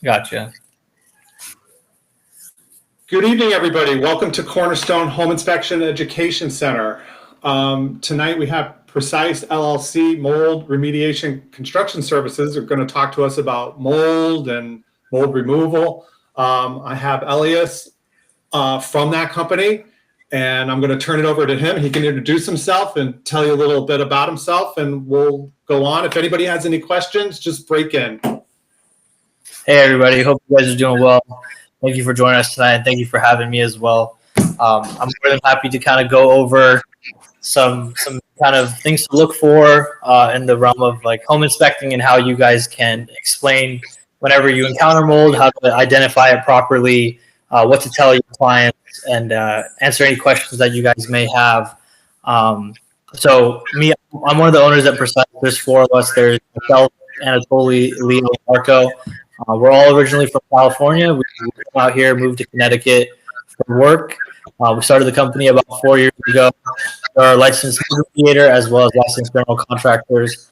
Gotcha. Good evening, everybody. Welcome to Cornerstone Home Inspection Education Center. Tonight we have Precise LLC Mold Remediation Construction Services are going to talk to us about mold and mold removal. I have Elias from that company, and I'm going to turn it over to him. He can introduce himself and tell you a little bit about himself, and we'll go on. If anybody has any questions, just break in. Hey, everybody. Hope you guys are doing well. Thank you for joining us tonight, and thank you for having me as well. I'm more than happy to kind of go over some kind of things to look for in the realm of like home inspecting and how you guys can explain whenever you encounter mold, how to identify it properly, what to tell your clients, and answer any questions that you guys may have. So me, I'm one of the owners at Precise. There's four of us. There's myself, Anatoly, Leo, and Marco. We're all originally from California. We came out here, moved to Connecticut for work. We started the company about 4 years ago. We're licensed mediator as well as licensed general contractors.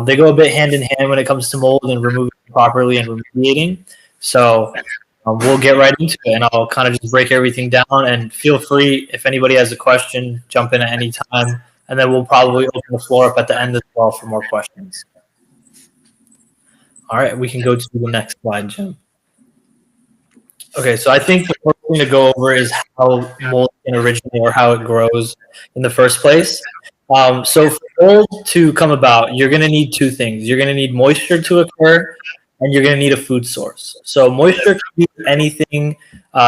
They go a bit hand in hand when it comes to mold and removing it properly and remediating. So we'll get right into it, and I'll kind of just break everything down. And feel free, if anybody has a question, jump in at any time. And then we'll probably open the floor up at the end as well for more questions. All right, we can go to the next slide, Jim. Okay, so I think the first thing to go over is how mold can originate or how it grows in the first place. So for mold to come about, you're going to need two things. You're going to need moisture to occur, and you're going to need a food source. So moisture can be anything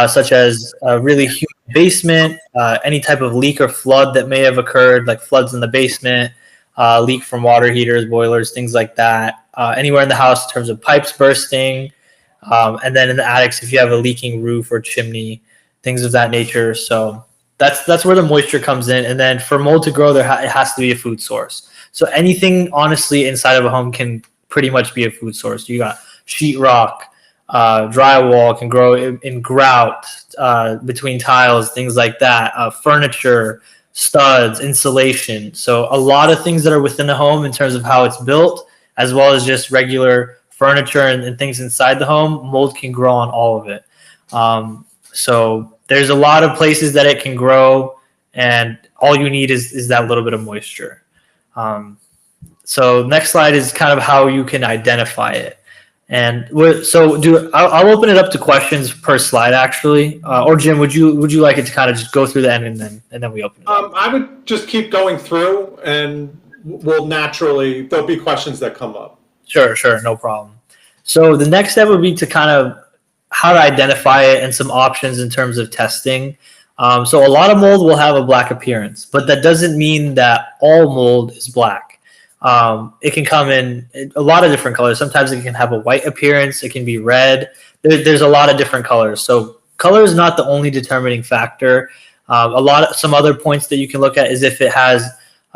such as a really humid basement, any type of leak or flood that may have occurred, like floods in the basement, leak from water heaters, boilers, things like that. Anywhere in the house in terms of pipes bursting, and then in the attics if you have a leaking roof or chimney, things of that nature. So that's where the moisture comes in. And then for mold to grow, it has to be a food source. So anything honestly inside of a home can pretty much be a food source. You got sheetrock, drywall can grow in grout between tiles, things like that. Furniture, studs, insulation. So a lot of things that are within the home in terms of how it's built, as well as just regular furniture and things inside the home, mold can grow on all of it. So there's a lot of places that it can grow, and all you need is that little bit of moisture. So next slide is kind of how you can identify it. And I'll open it up to questions per slide, actually. Or Jim, would you like it to kind of just go through the end and then we open it up? I would just keep going through, and there'll be questions that come up. Sure, no problem. So the next step would be to kind of how to identify it and some options in terms of testing. So a lot of mold will have a black appearance, but that doesn't mean that all mold is black. It can come in a lot of different colors. Sometimes it can have a white appearance. It can be red. There's a lot of different colors. So color is not the only determining factor. Some other points that you can look at is if it has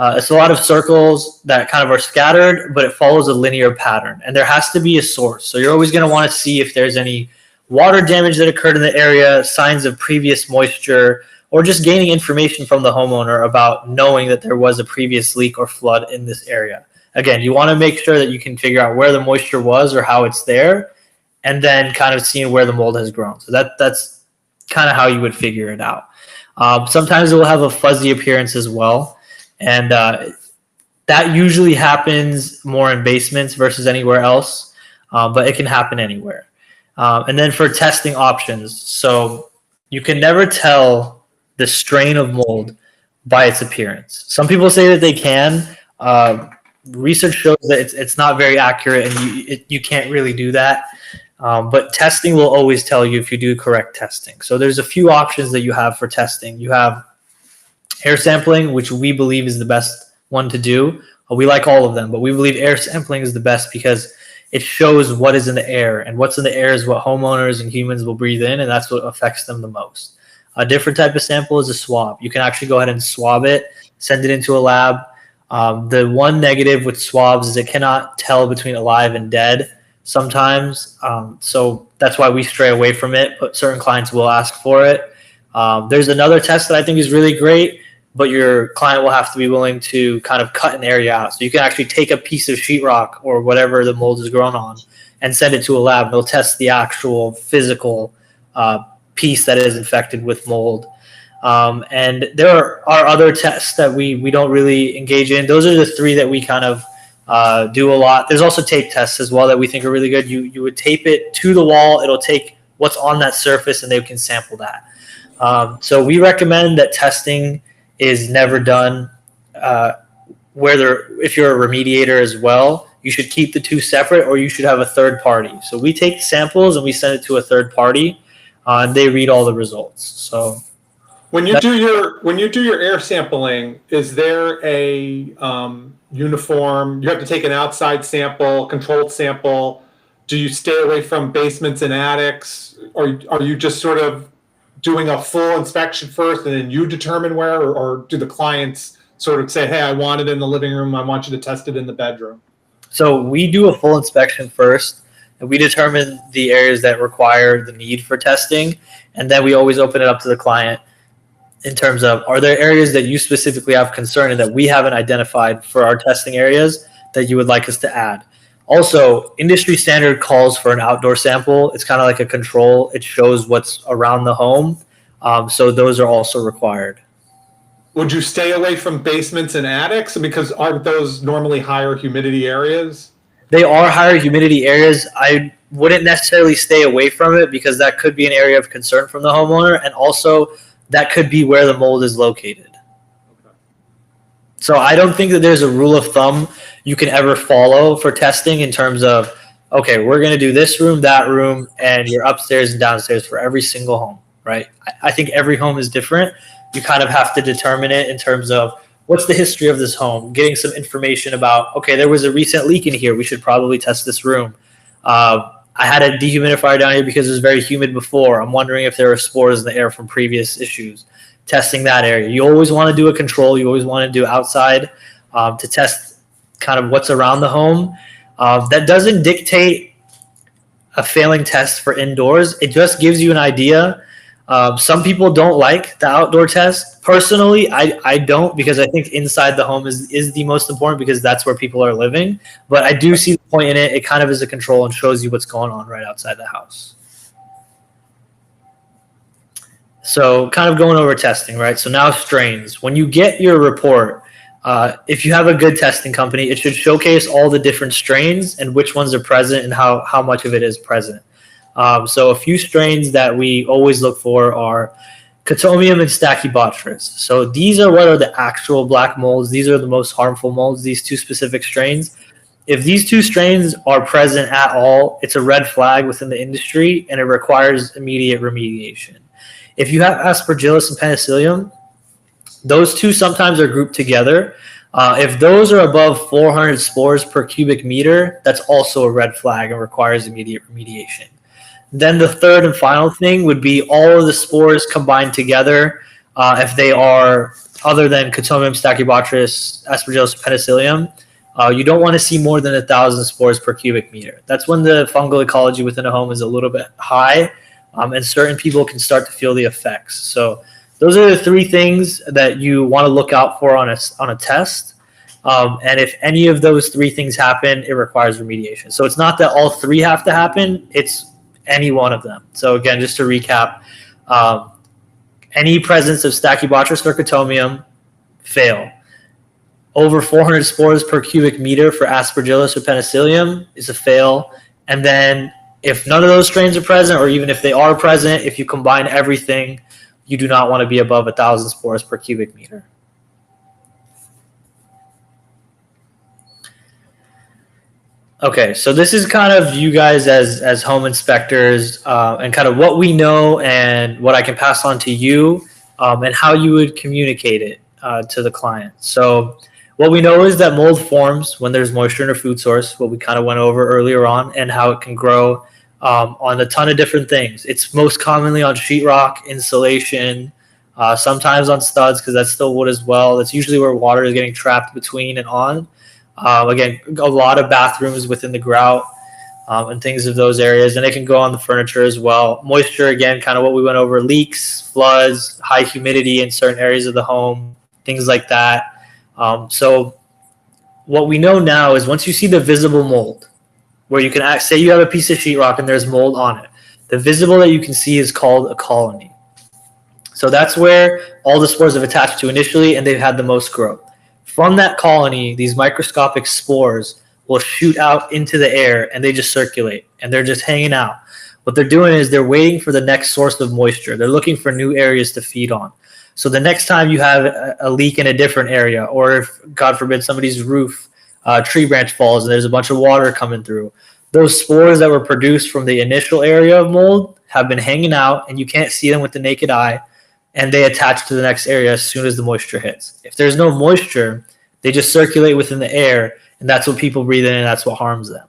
it's a lot of circles that kind of are scattered, but it follows a linear pattern, and there has to be a source. So you're always going to want to see if there's any water damage that occurred in the area, signs of previous moisture, or just gaining information from the homeowner about knowing that there was a previous leak or flood in this area. Again, you want to make sure that you can figure out where the moisture was or how it's there, and then kind of seeing where the mold has grown. So that's kind of how you would figure it out. Sometimes it will have a fuzzy appearance as well. And that usually happens more in basements versus anywhere else, but it can happen anywhere. And then for testing options, so you can never tell the strain of mold by its appearance. Some people say that they can. Research shows that it's not very accurate, and you can't really do that. But testing will always tell you if you do correct testing. So there's a few options that you have for testing. You have air sampling, which we believe is the best one to do. We like all of them, but we believe air sampling is the best because it shows what is in the air, and what's in the air is what homeowners and humans will breathe in, and that's what affects them the most. A different type of sample is a swab. You can actually go ahead and swab it, send it into a lab. The one negative with swabs is it cannot tell between alive and dead sometimes. So that's why we stray away from it, but certain clients will ask for it. There's another test that I think is really great. but your client will have to be willing to kind of cut an area out. So you can actually take a piece of sheetrock or whatever the mold is grown on and send it to a lab. They'll test the actual physical piece that is infected with mold. And there are other tests that we don't really engage in. Those are the three that we kind of do a lot. There's also tape tests as well that we think are really good. You would tape it to the wall. It'll take what's on that surface and they can sample that. So we recommend that testing is never done if you're a remediator as well. You should keep the two separate, or you should have a third party. So we take samples and we send it to a third party, and they read all the results. So when you do your air sampling, is there a uniform? You have to take an outside sample, controlled sample. Do you stay away from basements and attics, or are you just sort of doing a full inspection first and then you determine where, or do the clients sort of say, hey, I want it in the living room, I want you to test it in the bedroom? So we do a full inspection first, and we determine the areas that require the need for testing, and then we always open it up to the client in terms of, are there areas that you specifically have concern and that we haven't identified for our testing areas that you would like us to add? Also, industry standard calls for an outdoor sample. It's kind of like a control. It shows what's around the home. So those are also required. Would you stay away from basements and attics? Because aren't those normally higher humidity areas? They are higher humidity areas. I wouldn't necessarily stay away from it because that could be an area of concern from the homeowner. And also that could be where the mold is located. Okay. So I don't think that there's a rule of thumb you can ever follow for testing in terms of, okay, we're going to do this room, that room, and your upstairs and downstairs for every single home, right? I think every home is different. You kind of have to determine it in terms of what's the history of this home, getting some information about, okay, there was a recent leak in here. We should probably test this room. I had a dehumidifier down here because it was very humid before. I'm wondering if there are spores in the air from previous issues. Testing that area. You always want to do a control. You always want to do outside to test kind of what's around the home. That doesn't dictate a failing test for indoors. It just gives you an idea. Some people don't like the outdoor test. Personally, I don't, because I think inside the home is the most important because that's where people are living. But I do see the point in it. It kind of is a control and shows you what's going on right outside the house. So kind of going over testing, right? So now strains. When you get your report, if you have a good testing company, it should showcase all the different strains and which ones are present and how much of it is present. So a few strains that we always look for are Cotomium and Stachybotrys. So these are what are the actual black molds. These are the most harmful molds, these two specific strains. If these two strains are present at all, it's a red flag within the industry and it requires immediate remediation. If you have Aspergillus and Penicillium, those two sometimes are grouped together. If those are above 400 spores per cubic meter, that's also a red flag and requires immediate remediation. Then the third and final thing would be all of the spores combined together. If they are other than Cotomium, Stachybotrys, Aspergillus, Penicillium, you don't want to see more than 1,000 spores per cubic meter. That's when the fungal ecology within a home is a little bit high, and certain people can start to feel the effects. So those are the three things that you want to look out for on a test. And if any of those three things happen, it requires remediation. So it's not that all three have to happen. It's any one of them. So again, just to recap, any presence of Stachybotrys or Cotomium, fail. Over 400 spores per cubic meter for Aspergillus or Penicillium is a fail. And then if none of those strains are present, or even if they are present, if you combine everything, you do not want to be above 1,000 spores per cubic meter. Okay, so this is kind of you guys as home inspectors and kind of what we know and what I can pass on to you and how you would communicate it to the client. So what we know is that mold forms when there's moisture in a food source, what we kind of went over earlier on, and how it can grow on a ton of different things. It's most commonly on sheetrock, insulation, sometimes on studs because that's still wood as well. That's usually where water is getting trapped between and on. Again, a lot of bathrooms within the grout and things of those areas, and it can go on the furniture as well. Moisture, again, kind of what we went over, leaks, floods, high humidity in certain areas of the home, things like that. So what we know now is once you see the visible mold, where you can say you have a piece of sheetrock and there's mold on it, the visible that you can see is called a colony. So that's where all the spores have attached to initially, and they've had the most growth. From that colony, these microscopic spores will shoot out into the air, and they just circulate, and they're just hanging out. What they're doing is they're waiting for the next source of moisture. They're looking for new areas to feed on. So the next time you have a leak in a different area, or if, God forbid, somebody's roof, tree branch falls, and there's a bunch of water coming through, those spores that were produced from the initial area of mold have been hanging out, and you can't see them with the naked eye, and they attach to the next area as soon as the moisture hits. If there's no moisture, they just circulate within the air, and that's what people breathe in, and that's what harms them.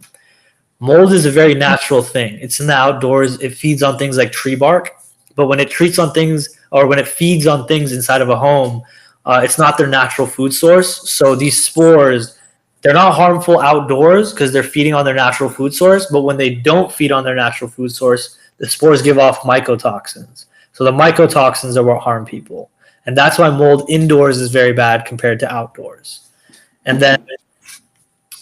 Mold is a very natural thing. It's in the outdoors. It feeds on things like tree bark, but when it treats on things, or when it feeds on things inside of a home, it's not their natural food source. So these spores, they're not harmful outdoors because they're feeding on their natural food source, but when they don't feed on their natural food source, the spores give off mycotoxins. So the mycotoxins are what harm people. And that's why mold indoors is very bad compared to outdoors. And then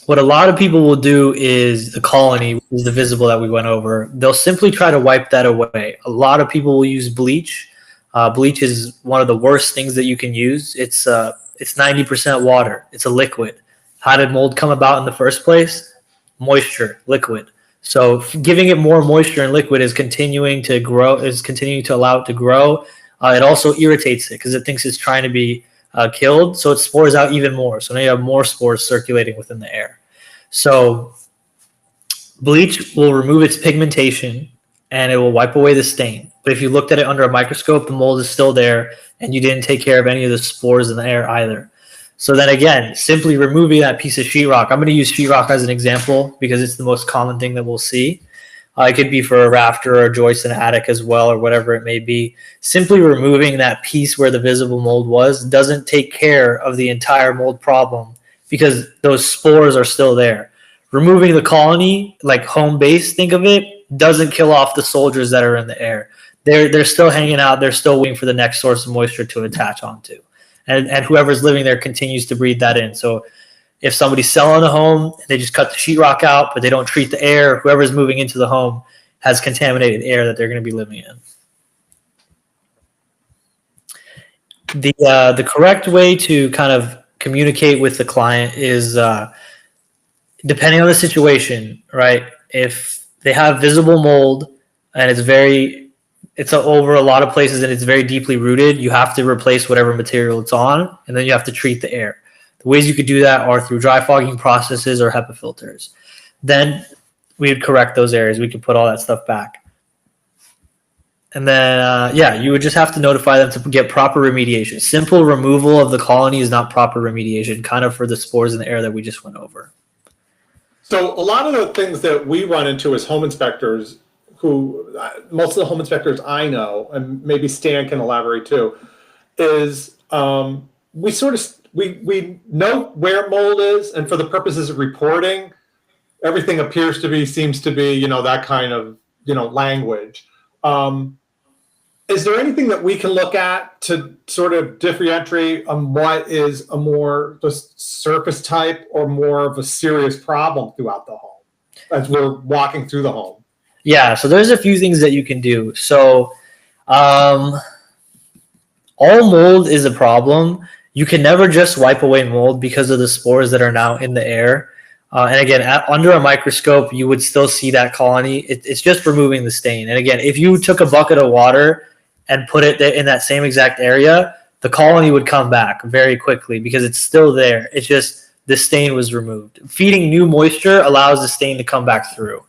what a lot of people will do is the colony, which is the visible that we went over. They'll simply try to wipe that away. A lot of people will use bleach. Bleach is one of the worst things that you can use. It's 90% water. It's a liquid. How did mold come about in the first place? Moisture, liquid. So giving it more moisture and liquid is continuing to allow it to grow. It also irritates it because it thinks it's trying to be killed. So it spores out even more. So now you have more spores circulating within the air. So bleach will remove its pigmentation and it will wipe away the stain. But if you looked at it under a microscope, the mold is still there and you didn't take care of any of the spores in the air either. So then again, simply removing that piece of sheetrock. I'm going to use sheetrock as an example because it's the most common thing that we'll see. It could be for a rafter or a joist in an attic as well, or whatever it may be. Simply removing that piece where the visible mold was doesn't take care of the entire mold problem because those spores are still there. Removing the colony, like home base, think of it, doesn't kill off the soldiers that are in the air. They're still hanging out. They're still waiting for the next source of moisture to attach onto. And whoever's living there continues to breathe that in. So if somebody's selling a home, they just cut the sheetrock out, but they don't treat the air, whoever's moving into the home has contaminated air that they're going to be living in. The correct way to kind of communicate with the client is depending on the situation, right? If they have visible mold and it's over a lot of places and it's very deeply rooted, you have to replace whatever material it's on, and then you have to treat the air. The ways you could do that are through dry fogging processes or HEPA filters. Then we would correct those areas. We could put all that stuff back. And then, you would just have to notify them to get proper remediation. Simple removal of the colony is not proper remediation, kind of for the spores in the air that we just went over. So a lot of the things that we run into as home inspectors, most of the home inspectors I know, and maybe Stan can elaborate too, is we know where mold is, and for the purposes of reporting, everything seems to be, that kind of, language. Is there anything that we can look at to sort of differentiate on what is a more just surface type or more of a serious problem throughout the home as we're walking through the home? Yeah, so there's a few things that you can do. So all mold is a problem. You can never just wipe away mold because of the spores that are now in the air. And again, under a microscope, you would still see that colony. It's just removing the stain. And again, if you took a bucket of water and put it in that same exact area, the colony would come back very quickly because it's still there. It's just the stain was removed. Feeding new moisture allows the stain to come back through.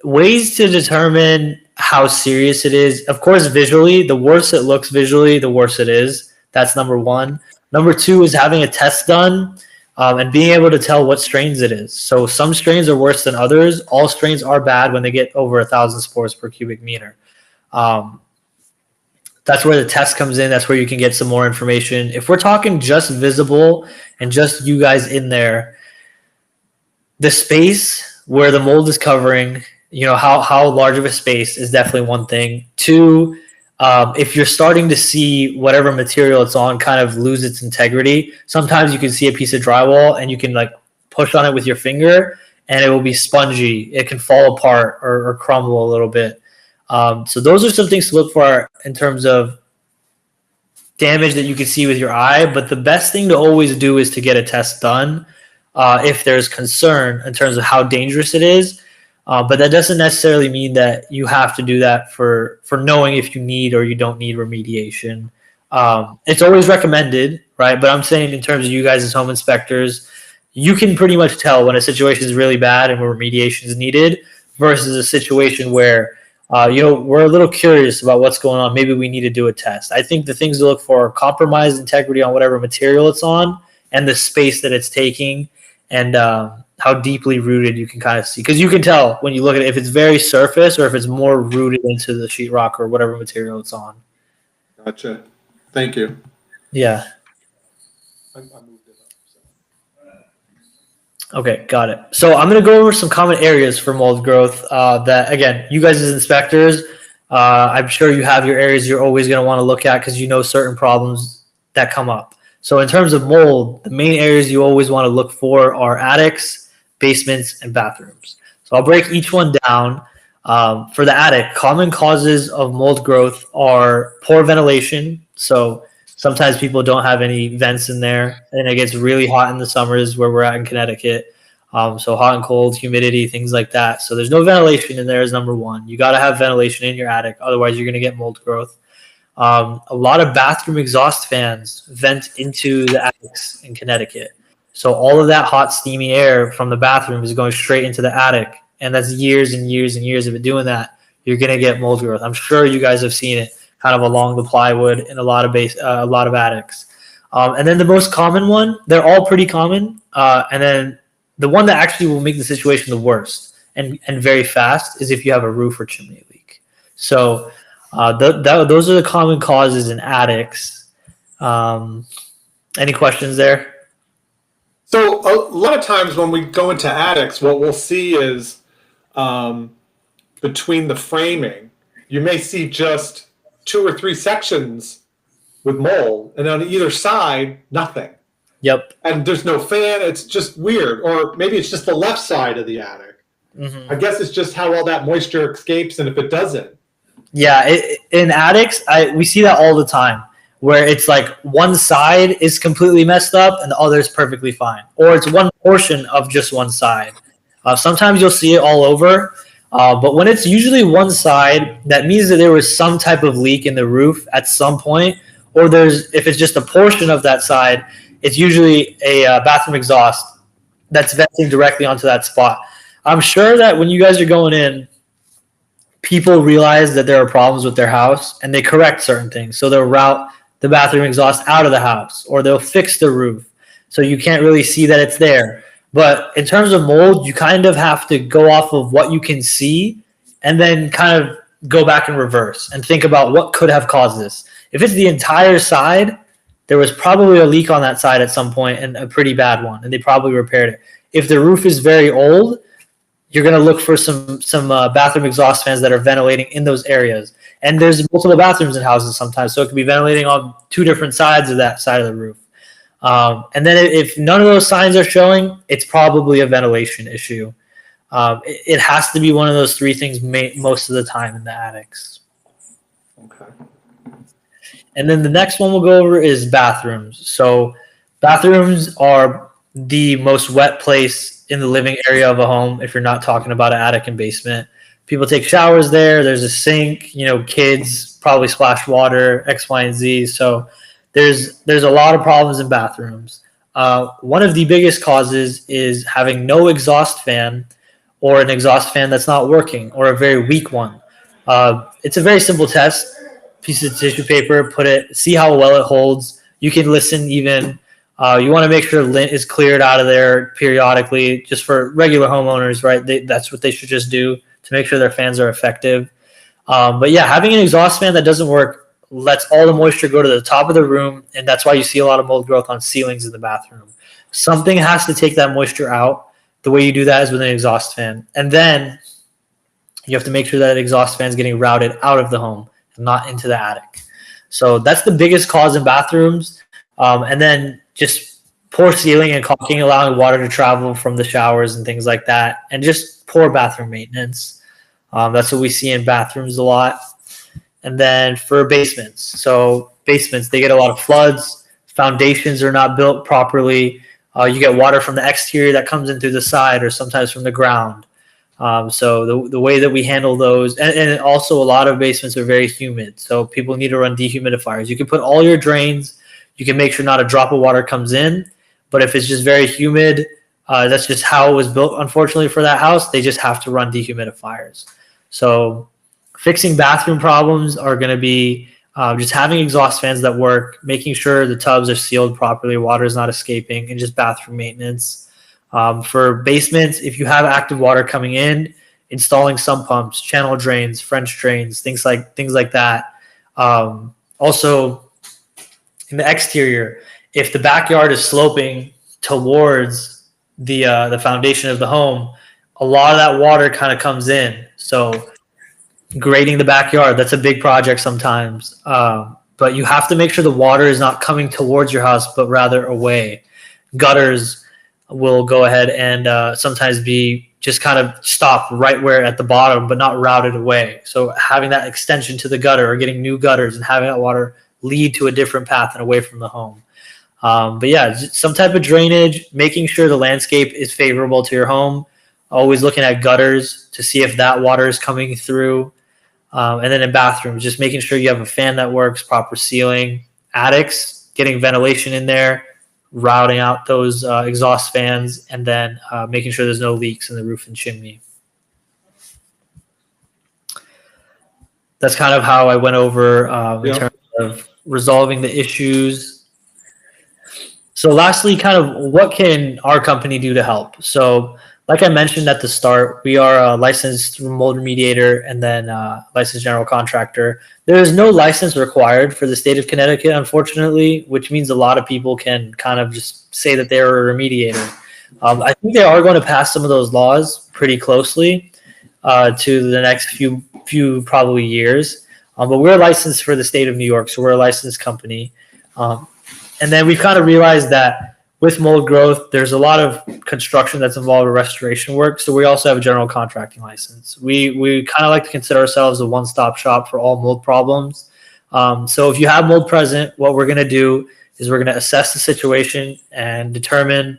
Ways to determine how serious it is. Of course, visually, the worse it looks visually, the worse it is. That's number one. Number two is having a test done and being able to tell what strains it is. So some strains are worse than others. All strains are bad when they get over 1,000 spores per cubic meter. That's where the test comes in. That's where you can get some more information. If we're talking just visible and just you guys in there, the space where the mold is covering, how large of a space is definitely one thing. Two, if you're starting to see whatever material it's on kind of lose its integrity, sometimes you can see a piece of drywall and you can like push on it with your finger and it will be spongy. It can fall apart or crumble a little bit. So those are some things to look for in terms of damage that you can see with your eye. But the best thing to always do is to get a test done if there's concern in terms of how dangerous it is. But that doesn't necessarily mean that you have to do that for knowing if you need or you don't need remediation. It's always recommended, right? But I'm saying in terms of you guys as home inspectors, you can pretty much tell when a situation is really bad and where remediation is needed versus a situation where we're a little curious about what's going on. Maybe we need to do a test. I think the things to look for are compromised integrity on whatever material it's on and the space that it's taking and how deeply rooted you can kind of see. Because you can tell when you look at it if it's very surface or if it's more rooted into the sheetrock or whatever material it's on. Gotcha. Thank you. Yeah. I moved it up. So. Okay, got it. So I'm going to go over some common areas for mold growth that, again, you guys as inspectors, I'm sure you have your areas you're always going to want to look at because you know certain problems that come up. So in terms of mold, the main areas you always want to look for are attics, basements, and bathrooms. So I'll break each one down. For the attic, common causes of mold growth are poor ventilation. So sometimes people don't have any vents in there, and it gets really hot in the summers where we're at in Connecticut. So hot and cold, humidity, things like that. So there's no ventilation in there is number one. You got to have ventilation in your attic. Otherwise, you're going to get mold growth. A lot of bathroom exhaust fans vent into the attics in Connecticut. So all of that hot, steamy air from the bathroom is going straight into the attic. And that's years and years and years of it doing that. You're going to get mold growth. I'm sure you guys have seen it kind of along the plywood in a lot of attics. And then the most common one, they're all pretty common. And then the one that actually will make the situation the worst and very fast is if you have a roof or chimney leak. So those are the common causes in attics. Any questions there? So a lot of times when we go into attics, what we'll see is between the framing, you may see just 2 or 3 sections with mold, and on either side, nothing. Yep. And there's no fan. It's just weird. Or maybe it's just the left side of the attic. Mm-hmm. I guess it's just how all that moisture escapes, and if it doesn't. Yeah, in attics, we see that all the time, where it's like one side is completely messed up and the other is perfectly fine. Or it's one portion of just one side. Sometimes you'll see it all over. But when it's usually one side, that means that there was some type of leak in the roof at some point. Or if it's just a portion of that side, it's usually a bathroom exhaust that's venting directly onto that spot. I'm sure that when you guys are going in, people realize that there are problems with their house and they correct certain things. So they'll route the bathroom exhaust out of the house or they'll fix the roof. So you can't really see that it's there. But in terms of mold, you kind of have to go off of what you can see and then kind of go back in reverse and think about what could have caused this. If it's the entire side, there was probably a leak on that side at some point and a pretty bad one, and they probably repaired it. If the roof is very old, you're going to look for some bathroom exhaust fans that are ventilating in those areas. And there's multiple bathrooms in houses sometimes, so it could be ventilating on 2 different sides of that side of the roof. And then if none of those signs are showing, it's probably a ventilation issue. It has to be one of those 3 things most of the time in the attics. Okay. And then the next one we'll go over is bathrooms. So bathrooms are the most wet place in the living area of a home if you're not talking about an attic and basement. People take showers there. There's a sink. Kids probably splash water, X, Y, and Z. So there's a lot of problems in bathrooms. One of the biggest causes is having no exhaust fan or an exhaust fan that's not working or a very weak one. It's a very simple test. Piece of tissue paper, see how well it holds. You can listen even. You want to make sure lint is cleared out of there periodically, just for regular homeowners, right? That's what they should just do to make sure their fans are effective. But yeah, having an exhaust fan that doesn't work lets all the moisture go to the top of the room, and that's why you see a lot of mold growth on ceilings in the bathroom. Something has to take that moisture out. The way you do that is with an exhaust fan. And then you have to make sure that exhaust fan is getting routed out of the home. not into the attic. So that's the biggest cause in bathrooms. And then just poor sealing and caulking, allowing water to travel from the showers and things like that, and just poor bathroom maintenance. That's what we see in bathrooms a lot. And then for basements, so basements, they get a lot of floods. Foundations are not built properly. You get water from the exterior that comes in through the side or sometimes from the ground. So the way that we handle those, and also a lot of basements are very humid. So people need to run dehumidifiers. You can put all your drains. You can make sure not a drop of water comes in. But if it's just very humid, that's just how it was built, unfortunately, for that house. They just have to run dehumidifiers. So fixing bathroom problems are going to be just having exhaust fans that work, making sure the tubs are sealed properly, water is not escaping, and just bathroom maintenance. For basements, if you have active water coming in, installing sump pumps, channel drains, French drains, things like that. Also, in the exterior, if the backyard is sloping towards the foundation of the home, a lot of that water kind of comes in. So grading the backyard, that's a big project sometimes. But you have to make sure the water is not coming towards your house, but rather away. Gutters will go ahead and sometimes be just kind of stop right where at the bottom, but not routed away. So having that extension to the gutter or getting new gutters and having that water lead to a different path and away from the home. But yeah, some type of drainage, making sure the landscape is favorable to your home, always looking at gutters to see if that water is coming through. And then in bathrooms, just making sure you have a fan that works, proper sealing, attics, getting ventilation in there, routing out those exhaust fans, and then making sure there's no leaks in the roof and chimney. That's kind of how I went over in terms of resolving the issues. So lastly, kind of what can our company do to help? So like I mentioned at the start, we are a licensed mold remediator and then licensed general contractor. There is no license required for the state of Connecticut, unfortunately, which means a lot of people can kind of just say that they're a remediator. I think they are going to pass some of those laws pretty closely to the next few probably years. But we're licensed for the state of New York, so we're a licensed company. And then we've kind of realized that with mold growth, there's a lot of construction that's involved with restoration work. So we also have a general contracting license. We kind of like to consider ourselves a one-stop shop for all mold problems. So if you have mold present, what we're going to do is we're going to assess the situation and determine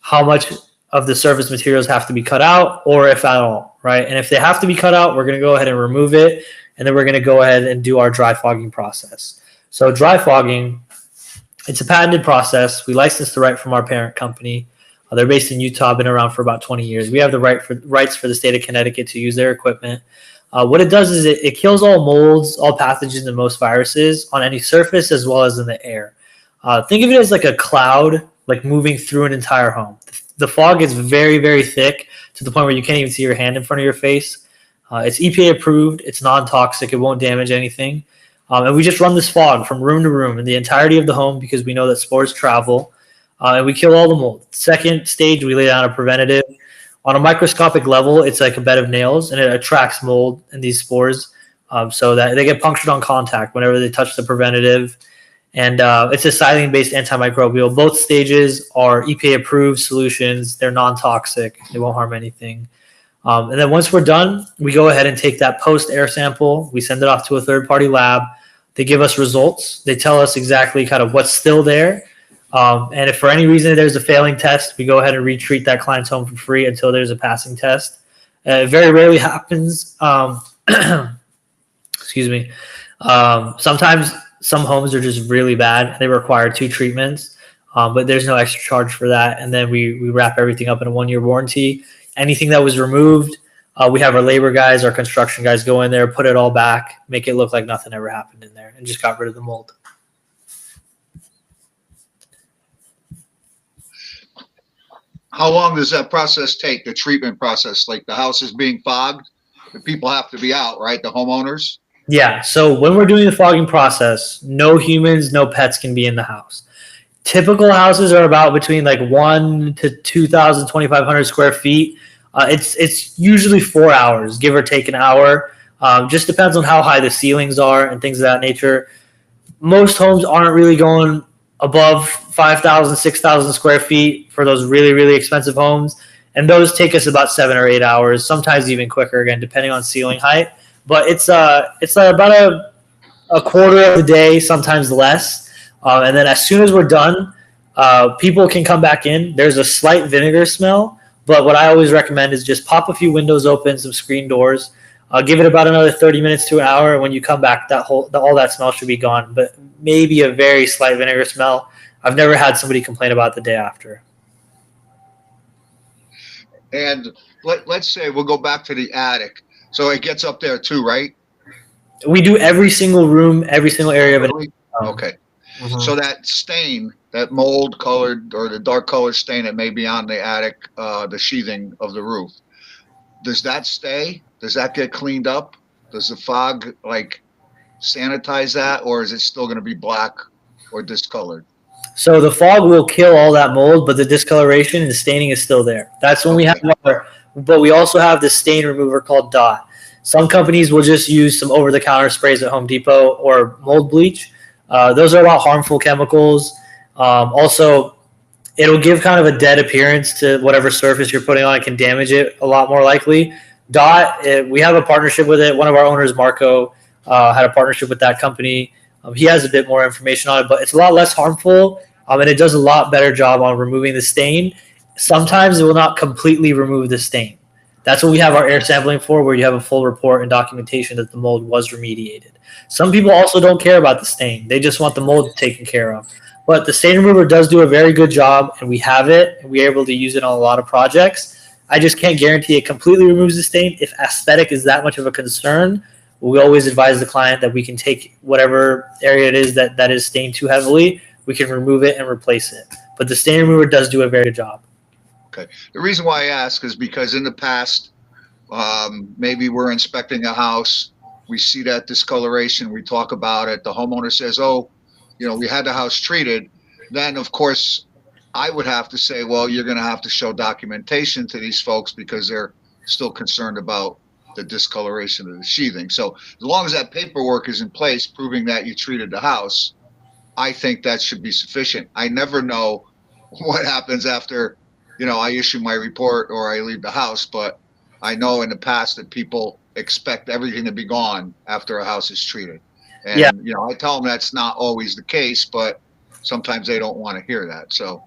how much of the surface materials have to be cut out, or if at all, right? And if they have to be cut out, we're going to go ahead and remove it. And then we're going to go ahead and do our dry fogging process. So dry fogging, it's a patented process. We license the right from our parent company. They're based in Utah, been around for about 20 years. We have the rights for the state of Connecticut to use their equipment. What it does is it kills all molds, all pathogens, and most viruses on any surface as well as in the air. Think of it as like a cloud, like moving through an entire home. The fog is very, very thick to the point where you can't even see your hand in front of your face. It's EPA approved. It's non-toxic. It won't damage anything. And we just run this fog from room to room in the entirety of the home because we know that spores travel, and we kill all the mold. Second stage, we lay down a preventative. On a microscopic level, it's like a bed of nails, and it attracts mold and these spores so that they get punctured on contact whenever they touch the preventative. And it's a silane-based antimicrobial. Both stages are EPA-approved solutions. They're non-toxic. They won't harm anything. And then once we're done, we go ahead and take that post-air sample. We send it off to a third-party lab. They give us results. They tell us exactly kind of what's still there. And if for any reason there's a failing test, we go ahead and retreat that client's home for free until there's a passing test. It very rarely happens. Excuse me. Sometimes some homes are just really bad. They require 2 treatments, but there's no extra charge for that. And then we wrap everything up in a 1-year warranty. Anything that was removed, we have our labor guys, our construction guys go in there, put it all back, make it look like nothing ever happened in there, and just got rid of the mold. How long does that process take, the treatment process? Like the house is being fogged, the people have to be out, right? The homeowners? Yeah, so when we're doing the fogging process, no humans, no pets can be in the house. Typical houses are about between like 1 to 2,000, 2,500 square feet. It's usually 4 hours, give or take an hour. Just depends on how high the ceilings are and things of that nature. Most homes aren't really going above 5,000, 6,000 square feet for those really, really expensive homes. And those take us about 7 or 8 hours, sometimes even quicker, again, depending on ceiling height. But it's about a quarter of the day, sometimes less. And then as soon as we're done, people can come back in. There's a slight vinegar smell, but what I always recommend is just pop a few windows open, some screen doors. Give it about another 30 minutes to an hour, and when you come back, all that smell should be gone. But maybe a very slight vinegar smell. I've never had somebody complain about the day after. And let's say we'll go back to the attic. So it gets up there too, right? We do every single room, every single area of it. Okay. Mm-hmm. So that stain, that mold colored or the dark color stain that may be on the attic, the sheathing of the roof, does that stay? Does that get cleaned up? Does the fog like sanitize that, or is it still going to be black or discolored? So the fog will kill all that mold, but the discoloration and the staining is still there. That's when we have but we also have the stain remover called Dot. Some companies will just use some over-the-counter sprays at Home Depot or mold bleach. Those are a lot harmful chemicals. Also, it'll give kind of a dead appearance to whatever surface you're putting on. It can damage it a lot more likely. Dot, we have a partnership with it. One of our owners, Marco, had a partnership with that company. He has a bit more information on it, but it's a lot less harmful, and it does a lot better job on removing the stain. Sometimes it will not completely remove the stain. That's what we have our air sampling for, where you have a full report and documentation that the mold was remediated. Some people also don't care about the stain. They just want the mold taken care of. But the stain remover does do a very good job, and we have it, and we're able to use it on a lot of projects. I just can't guarantee it completely removes the stain. If aesthetic is that much of a concern, we always advise the client that we can take whatever area it is that is stained too heavily, we can remove it and replace it. But the stain remover does do a very good job. Okay. The reason why I ask is because in the past, maybe we're inspecting a house, we see that discoloration, we talk about it, the homeowner says, oh, we had the house treated. Then, of course, I would have to say, well, you're going to have to show documentation to these folks because they're still concerned about the discoloration of the sheathing. So as long as that paperwork is in place proving that you treated the house, I think that should be sufficient. I never know what happens after, I issue my report or I leave the house, but I know in the past that people expect everything to be gone after a house is treated. And, I tell them that's not always the case, but sometimes they don't want to hear that. So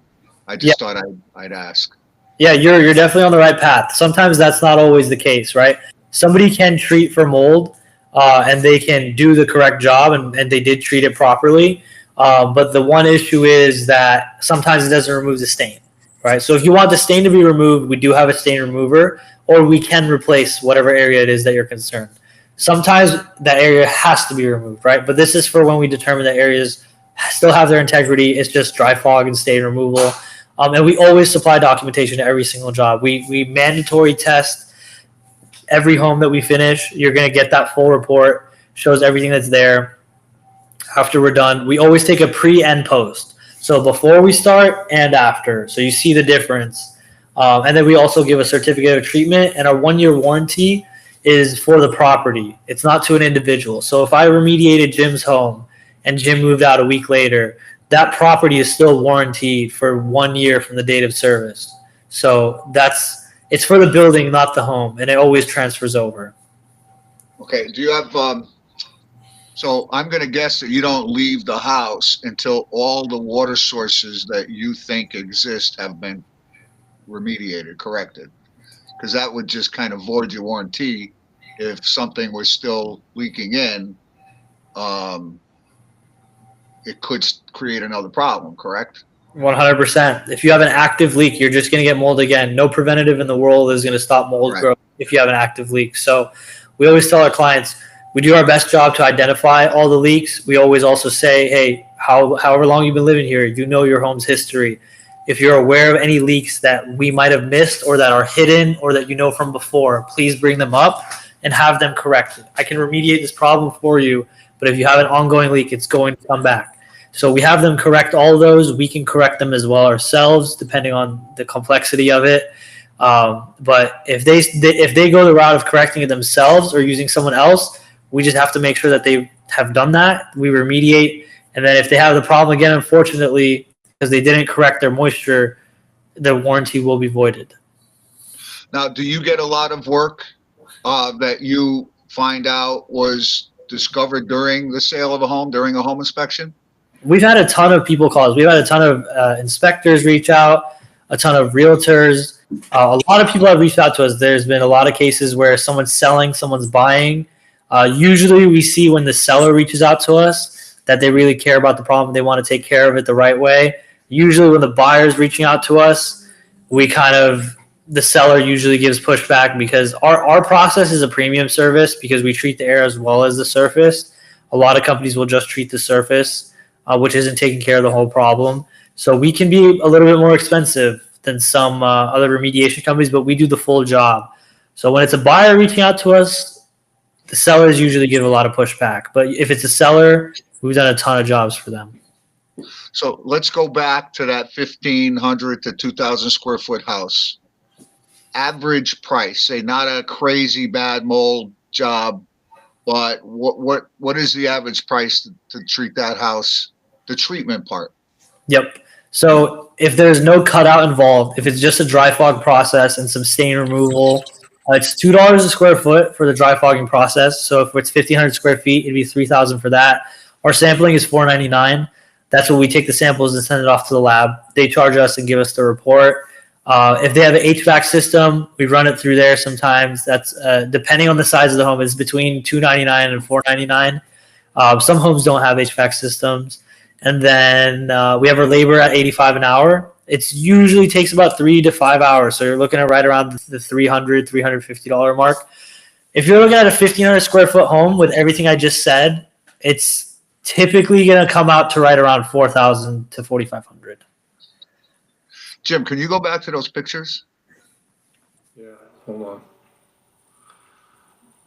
I just thought I'd ask. Yeah, you're definitely on the right path. Sometimes that's not always the case, right? Somebody can treat for mold and they can do the correct job and they did treat it properly. But the one issue is that sometimes it doesn't remove the stain, right? So if you want the stain to be removed, we do have a stain remover, or we can replace whatever area it is that you're concerned. Sometimes that area has to be removed, right? But this is for when we determine that areas still have their integrity. It's just dry fog and stain removal. And we always supply documentation to every single job. We mandatory test every home that we finish. You're going to get that full report, shows everything that's there. After we're done, we always take a pre and post. So before we start and after. So you see the difference. And then we also give a certificate of treatment, and our 1-year warranty is for the property. It's not to an individual. So if I remediated Jim's home and Jim moved out a week later, that property is still warranted for 1 year from the date of service. So it's for the building, not the home, and it always transfers over. Okay. Do you have, so I'm going to guess that you don't leave the house until all the water sources that you think exist have been remediated, corrected, because that would just kind of void your warranty if something was still leaking in. It could create another problem, correct? 100%. If you have an active leak, you're just going to get mold again. No preventative in the world is going to stop mold growth if you have an active leak. So we always tell our clients, we do our best job to identify all the leaks. We always also say, hey, however long you've been living here, you know your home's history. If you're aware of any leaks that we might have missed or that are hidden or that you know from before, please bring them up and have them corrected. I can remediate this problem for you, but if you have an ongoing leak, it's going to come back. So we have them correct all of those. We can correct them as well ourselves, depending on the complexity of it. But if they go the route of correcting it themselves or using someone else, we just have to make sure that they have done that. We remediate, and then if they have the problem again, unfortunately, because they didn't correct their moisture, the warranty will be voided. Now, do you get a lot of work that you find out was discovered during the sale of a home, during a home inspection? We've had a ton of people call us. We've had a ton of inspectors reach out, a ton of realtors. A lot of people have reached out to us. There's been a lot of cases where someone's selling, someone's buying. Usually we see when the seller reaches out to us that they really care about the problem. They want to take care of it the right way. Usually when the buyer's reaching out to us, the seller usually gives pushback because our process is a premium service because we treat the air as well as the surface. A lot of companies will just treat the surface, which isn't taking care of the whole problem. So we can be a little bit more expensive than some other remediation companies, but we do the full job. So when it's a buyer reaching out to us, the sellers usually give a lot of pushback. But if it's a seller, we've done a ton of jobs for them. So let's go back to that 1,500 to 2,000 square foot house. Average price, say not a crazy bad mold job, but what is the average price to treat that house, the treatment part? Yep. So if there's no cutout involved, if it's just a dry fog process and some stain removal, it's $2 a square foot for the dry fogging process. So if it's 1,500 square feet, it'd be $3,000 for that. Our sampling is $499. That's when we take the samples and send it off to the lab. They charge us and give us the report. If they have an HVAC system, we run it through there sometimes. That's depending on the size of the home, it's between $299 and $499. Some homes don't have HVAC systems. And then we have our labor at $85 an hour. It usually takes about 3 to 5 hours. So you're looking at right around the $300, $350 mark. If you're looking at a 1,500 square foot home with everything I just said, it's typically going to come out to right around $4,000 to $4,500. Jim, can you go back to those pictures? Yeah, hold on.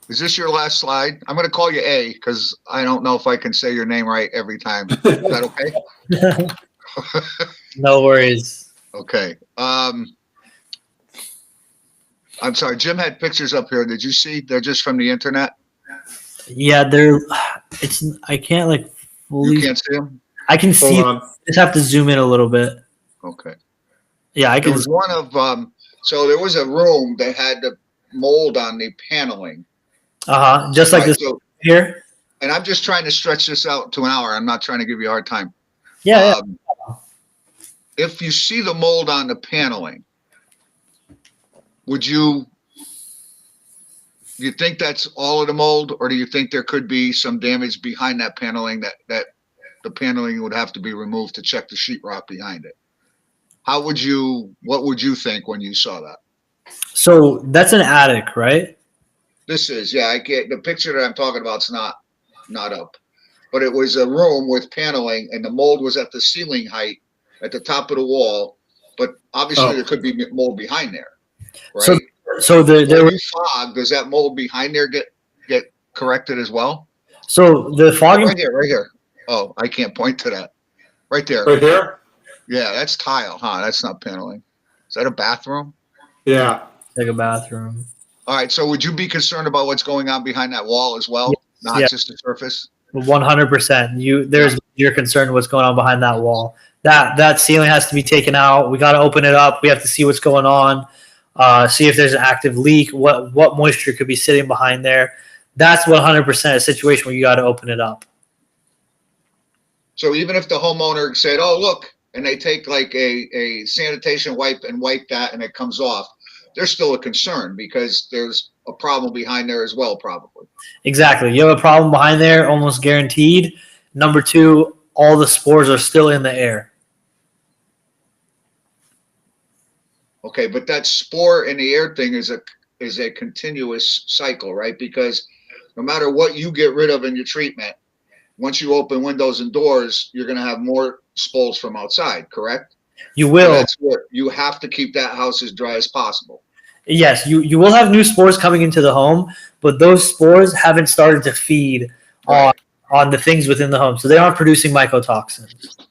Is this your last slide? I'm going to call you A because I don't know if I can say your name right every time. Is that okay? No worries. Okay. I'm sorry. Jim had pictures up here. Did you see? They're just from the internet. Yeah, I can't like fully. You can't see them? I can see. Just have to zoom in a little bit. Okay. Yeah, I can. There was one of so there was a room that had the mold on the paneling. Just like this here. And I'm just trying to stretch this out to an hour. I'm not trying to give you a hard time. Yeah. If you see the mold on the paneling, would you think that's all of the mold, or do you think there could be some damage behind that paneling that the paneling would have to be removed to check the sheetrock behind it? What would you think when you saw that? So that's an attic, right? This is, yeah, I get the picture that I'm talking about. It's not up, but it was a room with paneling and the mold was at the ceiling height at the top of the wall, but obviously there could be mold behind there. Right. So when you fog, does that mold behind there get corrected as well? So the fogging right here. Oh, I can't point to that. Right there. Right here? Yeah, that's tile, huh? That's not paneling. Is that a bathroom? Yeah. Like a bathroom. All right. So would you be concerned about what's going on behind that wall as well? Yes, not just the surface? 100%. There's your concern what's going on behind that wall. That ceiling has to be taken out. We got to open it up. We have to see what's going on. See if there's an active leak. What moisture could be sitting behind there. That's 100% a situation where you got to open it up. So even if the homeowner said, "Oh, look," and they take like a sanitation wipe and wipe that and it comes off, there's still a concern because there's a problem behind there as well, probably. Exactly. You have a problem behind there, almost guaranteed. Number two, all the spores are still in the air. Okay, but that spore in the air thing is a continuous cycle, right? Because no matter what you get rid of in your treatment, once you open windows and doors, you're going to have more spores from outside, correct? You will. So that's where you have to keep that house as dry as possible. Yes, you will have new spores coming into the home, but those spores haven't started to feed on the things within the home. So they aren't producing mycotoxins.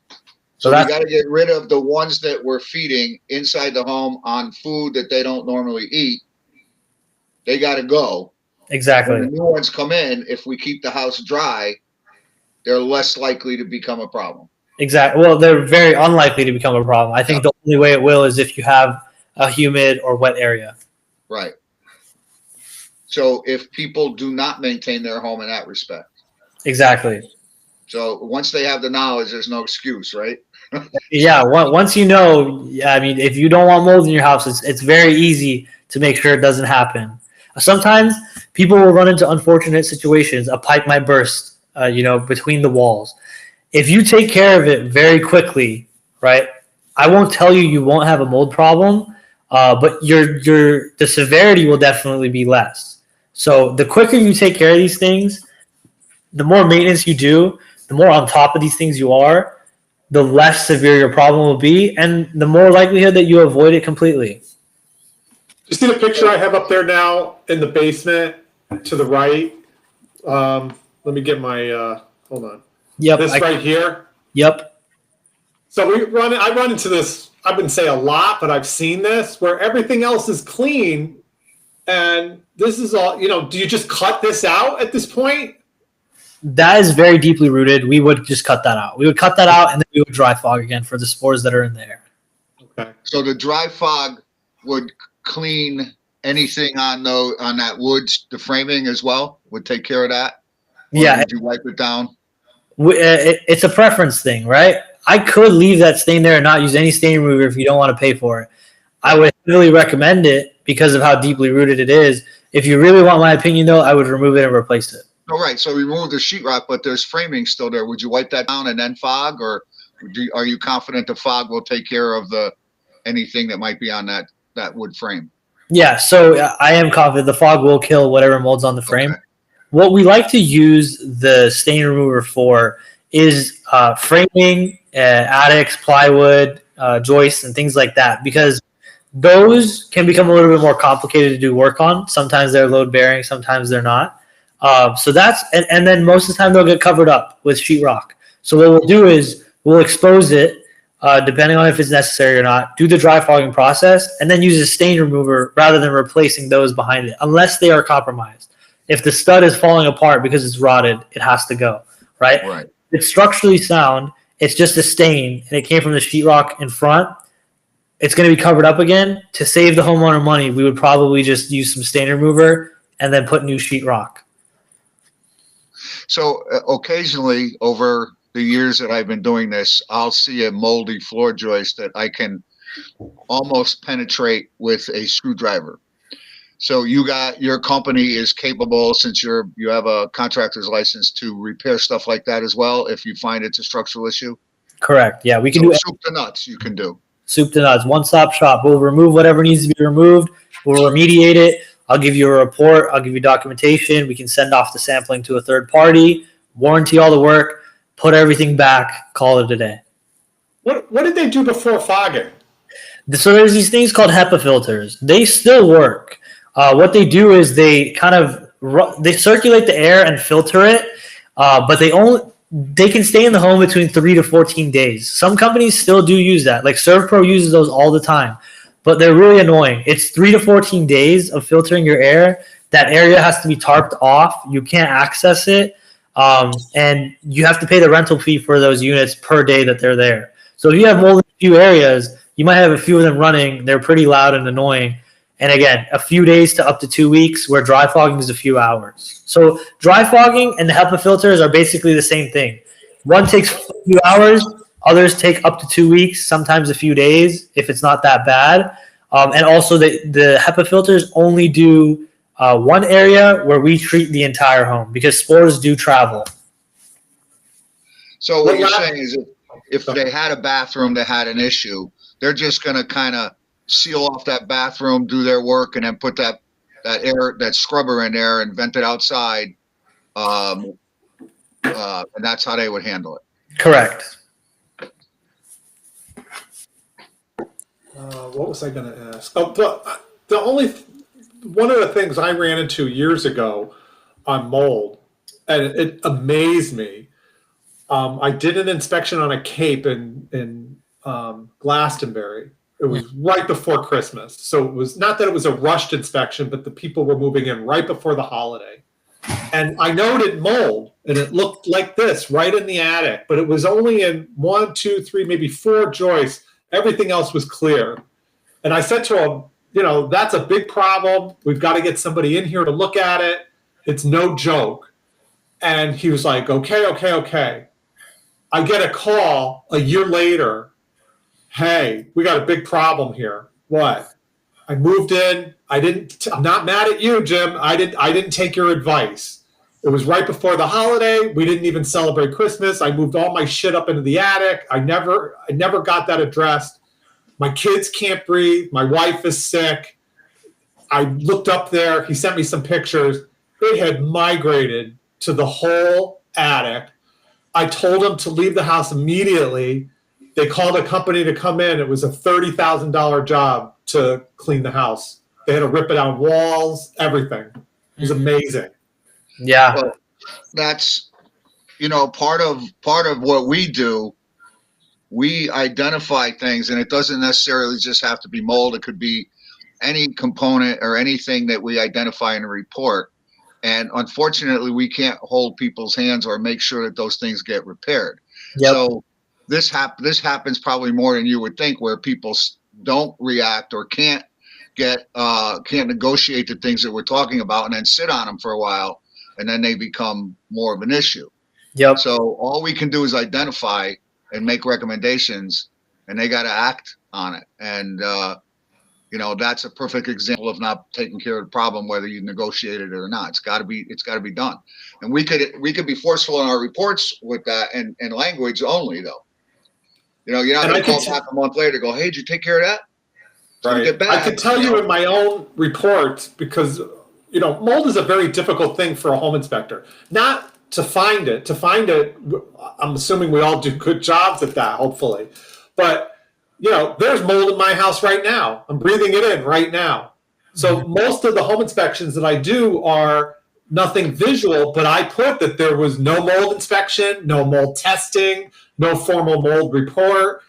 So that's we got to get rid of the ones that we're feeding inside the home on food that they don't normally eat. They got to go. exactly. When the new ones come in, if we keep the house dry, they're less likely to become a problem. Exactly. Well, they're very unlikely to become a problem. I think the only way it will is if you have a humid or wet area. Right. So if people do not maintain their home in that respect. Exactly. So once they have the knowledge, there's no excuse, right? Yeah. Once you know, I mean, if you don't want mold in your house, it's very easy to make sure it doesn't happen. Sometimes people will run into unfortunate situations. A pipe might burst, between the walls. If you take care of it very quickly, right? I won't tell you won't have a mold problem, but the severity will definitely be less. So the quicker you take care of these things, the more maintenance you do, the more on top of these things you are, the less severe your problem will be, and the more likelihood that you avoid it completely. You see the picture I have up there now in the basement to the right? Let me get my, hold on. Yep. This right here. Yep. So I run into this, I wouldn't say a lot, but I've seen this where everything else is clean. And this is all, do you just cut this out at this point? That is very deeply rooted. We would just cut that out. We would cut that out, and then we would dry fog again for the spores that are in the air. Okay. So the dry fog would clean anything on that wood, the framing as well, would take care of that? Or Yeah. would you wipe it down? It's a preference thing, right? I could leave that stain there and not use any stain remover if you don't want to pay for it. I would really recommend it because of how deeply rooted it is. If you really want my opinion, though, I would remove it and replace it. All right. So remove the sheetrock, but there's framing still there. Would you wipe that down and then fog, or are you confident the fog will take care of anything that might be on that wood frame? Yeah, so I am confident the fog will kill whatever molds on the frame. Okay. What we like to use the stain remover for is framing, attics, plywood, joists, and things like that, because those can become a little bit more complicated to do work on. Sometimes they're load bearing, sometimes they're not. So that's and then most of the time they'll get covered up with sheetrock. So what we'll do is we'll expose it, depending on if it's necessary or not, do the dry fogging process, and then use a stain remover rather than replacing those behind it, unless they are compromised. If the stud is falling apart because it's rotted, it has to go, right? Right. It's structurally sound. It's just a stain, and it came from the sheetrock in front. It's going to be covered up again. To save the homeowner money, we would probably just use some stain remover and then put new sheetrock. So occasionally over the years that I've been doing this, I'll see a moldy floor joist that I can almost penetrate with a screwdriver. So your company is capable, since you have a contractor's license, to repair stuff like that as well if you find it's a structural issue? Correct. Yeah, we can So do soup to nuts you can do. Soup to nuts, one-stop shop. We'll remove whatever needs to be removed. We'll remediate it. I'll give you a report. I'll give you documentation. We can send off the sampling to a third party, warranty all the work, put everything back, call it a day. What did they do before fogging? So there's these things called HEPA filters. They still work. What they do is they kind of they circulate the air and filter it, but they can stay in the home between 3 to 14 days. Some companies still do use that. Like ServPro uses those all the time, but they're really annoying. It's 3 to 14 days of filtering your air. That area has to be tarped off. You can't access it, and you have to pay the rental fee for those units per day that they're there. So if you have mold in a few areas, you might have a few of them running. They're pretty loud and annoying. And again, a few days to up to 2 weeks, where dry fogging is a few hours. So dry fogging and the HEPA filters are basically the same thing. One takes a few hours, others take up to 2 weeks, sometimes a few days if it's not that bad. And also the HEPA filters only do one area where we treat the entire home, because spores do travel. So what you're saying is if they had a bathroom that had an issue, they're just going to kind of seal off that bathroom, do their work, and then put that scrubber in there and vent it outside. And that's how they would handle it. Correct. What was I going to ask? Oh, one of the things I ran into years ago on mold, and it amazed me. I did an inspection on a Cape in Glastonbury. It was right before Christmas. So it was not that it was a rushed inspection, but the people were moving in right before the holiday. And I noted mold, and it looked like this right in the attic, but it was only in 1, 2, 3, maybe 4 joists. Everything else was clear. And I said to him, that's a big problem. We've got to get somebody in here to look at it. It's no joke. And he was like, okay. I get a call a year later. Hey, we got a big problem here. What? I moved in. I'm not mad at you, Jim. I didn't take your advice. It was right before the holiday. We didn't even celebrate Christmas. I moved all my shit up into the attic. I never got that addressed. My kids can't breathe. My wife is sick. I looked up there. He sent me some pictures. It had migrated to the whole attic. I told him to leave the house immediately. They called a company to come in. It was a $30,000 job to clean the house. They had to rip it out walls, everything. It was amazing. Yeah. Well, that's, part of what we do. We identify things, and it doesn't necessarily just have to be mold. It could be any component or anything that we identify in a report. And unfortunately, we can't hold people's hands or make sure that those things get repaired. Yep. So this happens probably more than you would think, where people don't react or can't negotiate the things that we're talking about, and then sit on them for a while, and then they become more of an issue. Yep. So all we can do is identify and make recommendations, and they got to act on it. And that's a perfect example of not taking care of the problem, whether you negotiate it or not. It's got to be done. And we could be forceful in our reports with that and language only, though. You're not going to call back a month later and go, hey, did you take care of that? Right. I could tell you in my own report, because mold is a very difficult thing for a home inspector. Not to find it. I'm assuming we all do good jobs at that, hopefully. But there's mold in my house right now. I'm breathing it in right now. So most of the home inspections that I do are nothing visual, but I put that there was no mold inspection, no mold testing, no formal mold report.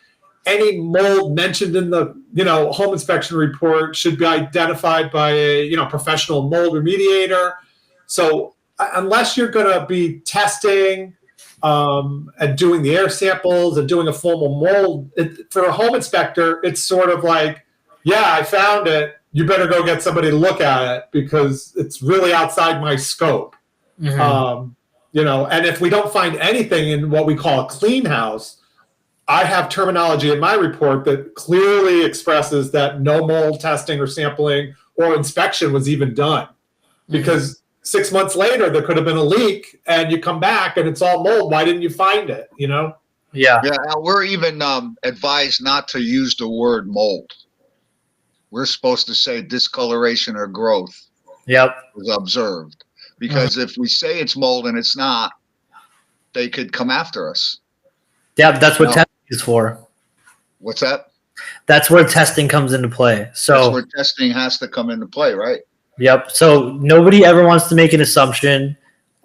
Any mold mentioned in the home inspection report should be identified by a professional mold remediator. So unless you're going to be testing and doing the air samples and doing a formal mold, for a home inspector, it's sort of like, yeah, I found it. You better go get somebody to look at it because it's really outside my scope. Mm-hmm. And if we don't find anything in what we call a clean house, I have terminology in my report that clearly expresses that no mold testing or sampling or inspection was even done. Because 6 months later, there could have been a leak, and you come back and it's all mold. Why didn't you find it? Yeah. Yeah. We're even advised not to use the word mold. We're supposed to say discoloration or growth. Yep. Was observed, because if we say it's mold and it's not, they could come after us. Yeah, that's what testing is for. What's that? That's where testing comes into play. So that's where testing has to come into play, right? Yep. So nobody ever wants to make an assumption.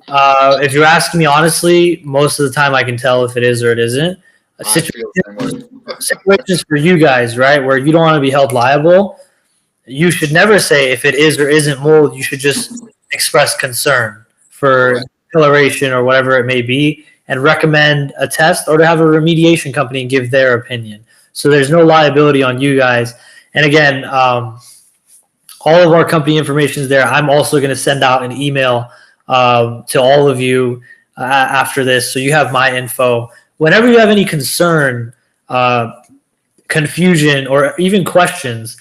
If you're asking me honestly, most of the time I can tell if it is or it isn't. Situations for you guys, right, where you don't want to be held liable, you should never say if it is or isn't mold. You should just express concern for discoloration or whatever it may be, and recommend a test or to have a remediation company give their opinion. So there's no liability on you guys. And again, all of our company information is there. I'm also going to send out an email to all of you after this, so you have my info. Whenever you have any concern, confusion, or even questions,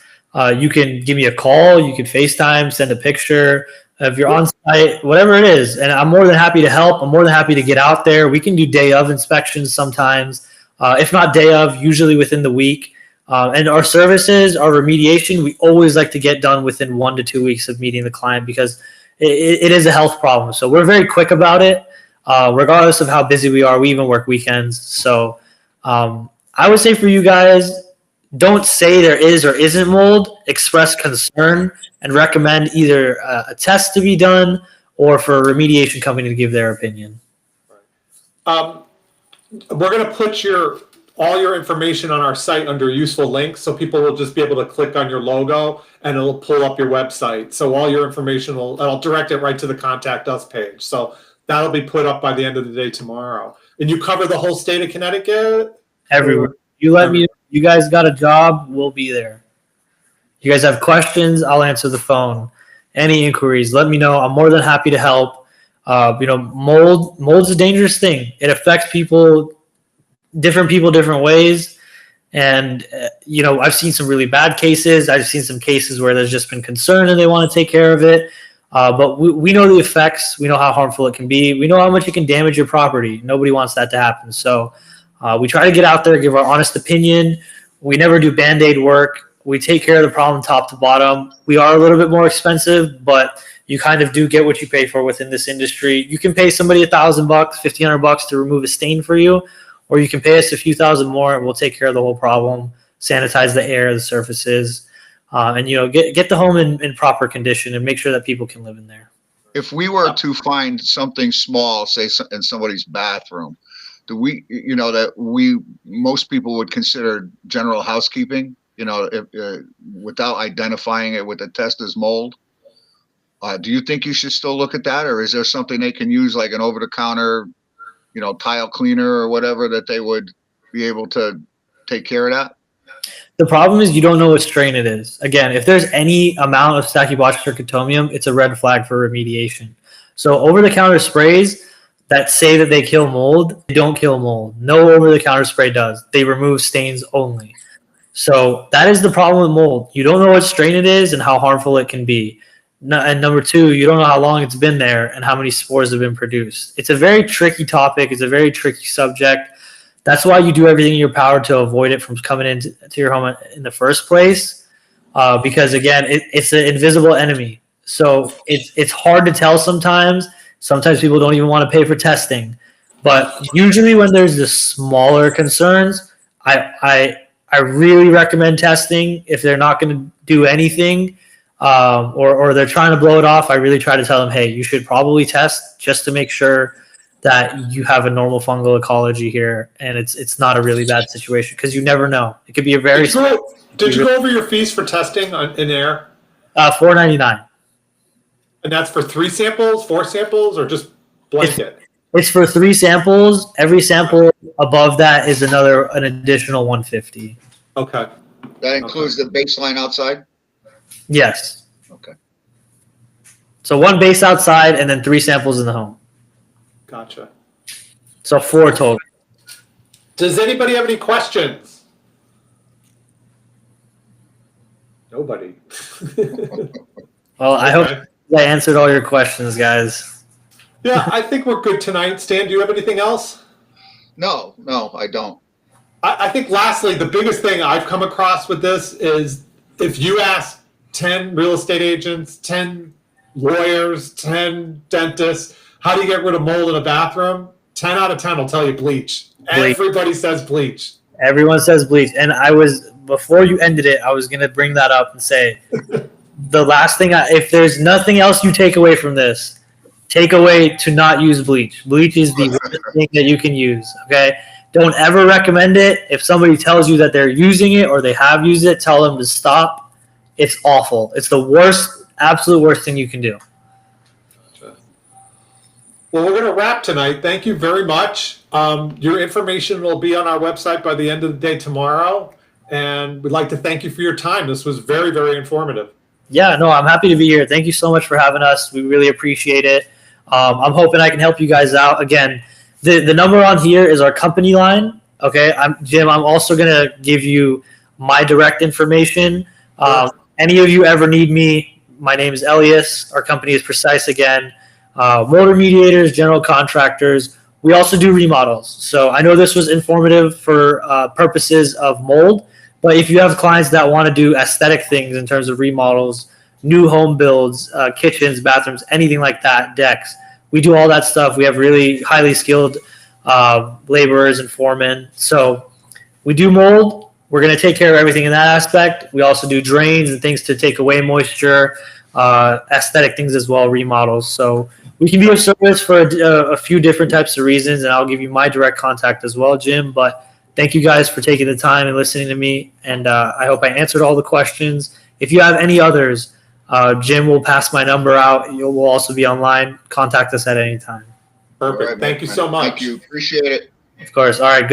you can give me a call. You can FaceTime, send a picture. If you're on site, whatever it is, and I'm more than happy to help. I'm more than happy to get out there. We can do day of inspections sometimes. If not day of, usually within the week. And our services, our remediation, we always like to get done within 1 to 2 weeks of meeting the client, because it is a health problem. So we're very quick about it, regardless of how busy we are. We even work weekends. So I would say for you guys, don't say there is or isn't mold. Express concern and recommend either a test to be done or for a remediation company to give their opinion. we're going to put all your information on our site under useful links, so people will just be able to click on your logo and it'll pull up your website. So all your information I'll direct it right to the contact us page. So that'll be put up by the end of the day tomorrow. And you cover the whole state of Connecticut? Everywhere. You let me. You guys got a job, we'll be there. You guys have questions, I'll answer the phone. Any inquiries, let me know. I'm more than happy to help. Mold's a dangerous thing. It affects people different ways. And, I've seen some really bad cases. I've seen some cases where there's just been concern and they want to take care of it. But we know the effects. We know how harmful it can be. We know how much it can damage your property. Nobody wants that to happen. So we try to get out there, give our honest opinion. We never do Band-Aid work. We take care of the problem top to bottom. We are a little bit more expensive, but you kind of do get what you pay for within this industry. You can pay somebody $1,000, $1,500 to remove a stain for you, or you can pay us a few thousand more and we'll take care of the whole problem, sanitize the air, the surfaces, and get the home in proper condition and make sure that people can live in there. If we were to find something small, say in somebody's bathroom, most people would consider general housekeeping, without identifying it with the test as mold. Do you think you should still look at that, or is there something they can use, like an over-the-counter, tile cleaner or whatever, that they would be able to take care of that? The problem is you don't know what strain it is. Again, if there's any amount of Stachybotrys trichotomium, it's a red flag for remediation. So over-the-counter sprays that say that they kill mold, they don't kill mold. No over-the-counter spray does. They remove stains only. So that is the problem with mold. You don't know what strain it is and how harmful it can be. And number two, you don't know how long it's been there and how many spores have been produced. It's a very tricky topic. It's a very tricky subject. That's why you do everything in your power to avoid it from coming into your home in the first place. Because again, it's an invisible enemy. So it's hard to tell sometimes. Sometimes people don't even want to pay for testing. But usually when there's the smaller concerns, I really recommend testing. If they're not going to do anything, or they're trying to blow it off, I really try to tell them, hey, you should probably test just to make sure that you have a normal fungal ecology here and it's not a really bad situation, because you never know. It could be a very... Did you go over your fees for testing in air? $4.99. And that's for 3 samples, 4 samples, or just blanket? It's for 3 samples. Every sample above that is an additional $150. Okay. That includes the baseline outside? Yes. Okay. So 1 base outside and then 3 samples in the home. Gotcha. So 4 total. Does anybody have any questions? Nobody. Well, I hope I answered all your questions, guys. Yeah, I think we're good tonight. Stan, do you have anything else? No, I don't. I think lastly, the biggest thing I've come across with this is if you ask 10 real estate agents, 10 lawyers, 10 dentists, how do you get rid of mold in a bathroom? 10 out of 10 will tell you bleach. Everybody says bleach. Everyone says bleach. And before you ended it, I was going to bring that up and say, the last thing, if there's nothing else you take away from this, take away to not use bleach. Bleach is the worst thing that you can use, okay? Don't ever recommend it. If somebody tells you that they're using it or they have used it, tell them to stop. It's awful. It's the worst, absolute worst thing you can do. Well, we're going to wrap tonight. Thank you very much. Your information will be on our website by the end of the day tomorrow. And we'd like to thank you for your time. This was very, very informative. Yeah, no, I'm happy to be here. Thank you so much for having us. We really appreciate it. I'm hoping I can help you guys out. Again, the number on here is our company line. Okay, Jim, I'm also going to give you my direct information. Any of you ever need me, my name is Elias. Our company is Precise again. Mold remediators, general contractors. We also do remodels. So I know this was informative for purposes of mold, but if you have clients that want to do aesthetic things in terms of remodels, new home builds, kitchens, bathrooms, anything like that, decks, we do all that stuff. We have really highly skilled laborers and foremen. So we do mold. We're going to take care of everything in that aspect. We also do drains and things to take away moisture, aesthetic things as well, remodels. So we can be of service for a few different types of reasons, and I'll give you my direct contact as well, Jim. But thank you guys for taking the time and listening to me, and I hope I answered all the questions. If you have any others, Jim will pass my number out. We'll also be online. Contact us at any time. Perfect. All right, Thank you man. so much. Thank you. Appreciate it. Of course. All right. Good.